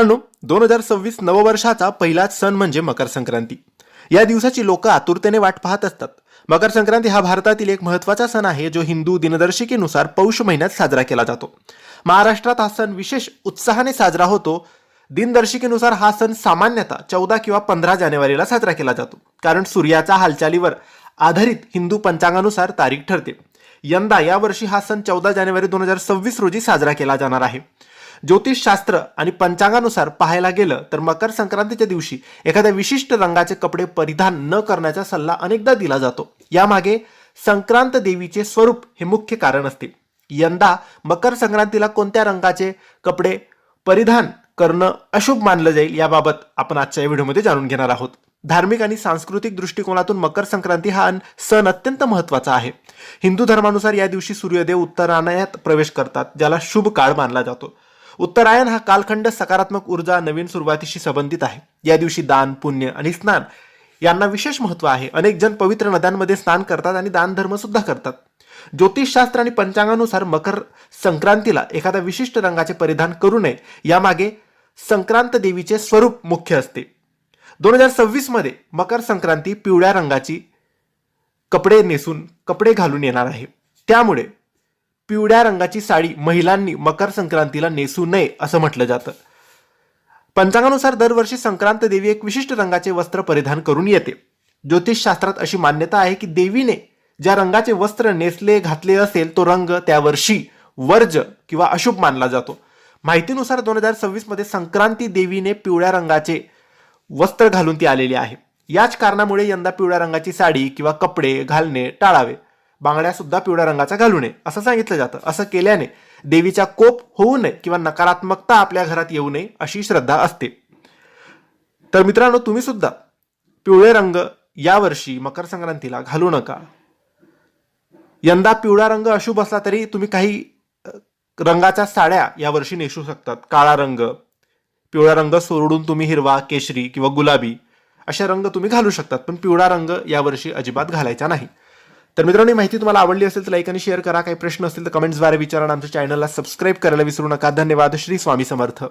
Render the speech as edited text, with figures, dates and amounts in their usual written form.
2026 नववर्षाचा पहिलाच सण म्हणजे मकर संक्रांती. या दिवसाची लोक आतुरतेने वाट पाहत असतात. मकर संक्रांती हा भारतातील एक महत्त्वाचा सण आहे जो हिंदू दिनदर्शिकेनुसार पौष महिन्यात साजरा केला जातो. महाराष्ट्रात हा सण विशेष उत्साहाने साजरा होतो. दिनदर्शिकेनुसार हा सण सामान्यतः 14 किंवा 15 जानेवारीला साजरा केला जातो, कारण सूर्याच्या हालचालीवर आधारित हिंदू पंचांगानुसार तारीख ठरते. यंदा यावर्षी हा सण 14 जानेवारी 2026 रोजी साजरा केला जाणार आहे. ज्योतिषशास्त्र आणि पंचांगानुसार पाहायला गेलं तर मकर संक्रांतीच्या दिवशी एखाद्या विशिष्ट रंगाचे कपडे परिधान न करण्याचा सल्ला अनेकदा दिला जातो. यामागे संक्रांत देवीचे स्वरूप हे मुख्य कारण असते. यंदा मकर संक्रांतीला कोणत्या रंगाचे कपडे परिधान करणं अशुभ मानलं जाईल याबाबत आपण आजच्या व्हिडिओमध्ये जाणून घेणार आहोत. धार्मिक आणि सांस्कृतिक दृष्टिकोनातून मकर संक्रांती हा सण अत्यंत महत्त्वाचा आहे. हिंदू धर्मानुसार या दिवशी सूर्यदेव उत्तरायणात प्रवेश करतात, ज्याला शुभ काळ मानला जातो. उत्तरायण हा कालखंड सकारात्मक ऊर्जा, नवीन सुरुवातीशी संबंधित आहे. या दिवशी दान, पुण्य आणि स्नान यांना विशेष महत्त्व आहे. अनेक जण पवित्र नद्यांमध्ये स्नान करतात आणि दान धर्म सुद्धा करतात. ज्योतिषशास्त्र आणि पंचांगानुसार मकर संक्रांतीला एखाद्या विशिष्ट रंगाचे परिधान करू नये, यामागे संक्रांत देवीचे स्वरूप मुख्य असते. 2026 मध्ये मकर संक्रांती पिवळ्या रंगाची कपडे घालून येणार आहे. त्यामुळे पिवळ्या रंगाची साडी महिलांनी मकर संक्रांतीला नेसू नये असं म्हटलं जातं. पंचांगानुसार दरवर्षी संक्रांत देवी एक विशिष्ट रंगाचे वस्त्र परिधान करून येते. ज्योतिषशास्त्रात अशी मान्यता आहे की देवीने ज्या रंगाचे वस्त्र घातले असेल तो रंग त्यावर्षी वर्ज्य किंवा अशुभ मानला जातो. माहितीनुसार 2026 मध्ये संक्रांती देवीने पिवळ्या रंगाचे वस्त्र घालून ती आलेली आहे. याच कारणामुळे यंदा पिवळ्या रंगाची साडी किंवा कपडे घालणे टाळावे. बांगड्या सुद्धा पिवळ्या रंगाच्या घालू नये असं सांगितलं जातं. असं केल्याने देवीचा कोप होऊ नये किंवा नकारात्मकता आपल्या घरात येऊ नये अशी श्रद्धा असते. तर मित्रांनो, तुम्ही सुद्धा पिवळे रंग यावर्षी मकर संक्रांतीला घालू नका. यंदा पिवळा रंग अशुभ असला तरी तुम्ही काही रंगाच्या साड्या यावर्षी नेसू शकतात. काळा रंग, पिवळा रंग सोडून तुम्ही हिरवा, केशरी किंवा गुलाबी अशा रंग तुम्ही घालू शकतात, पण पिवळा रंग यावर्षी अजिबात घालायचा नाही. तर मित्रांनो, ही माहिती तुम्हाला आवडली असेल तर लाईक आणि शेअर करा. काही प्रश्न असतील तर कमेंट्सद्वारे विचारा. आमच्या चॅनलला सबस्क्राईब करायला विसरू नका. धन्यवाद. श्री स्वामी समर्थ.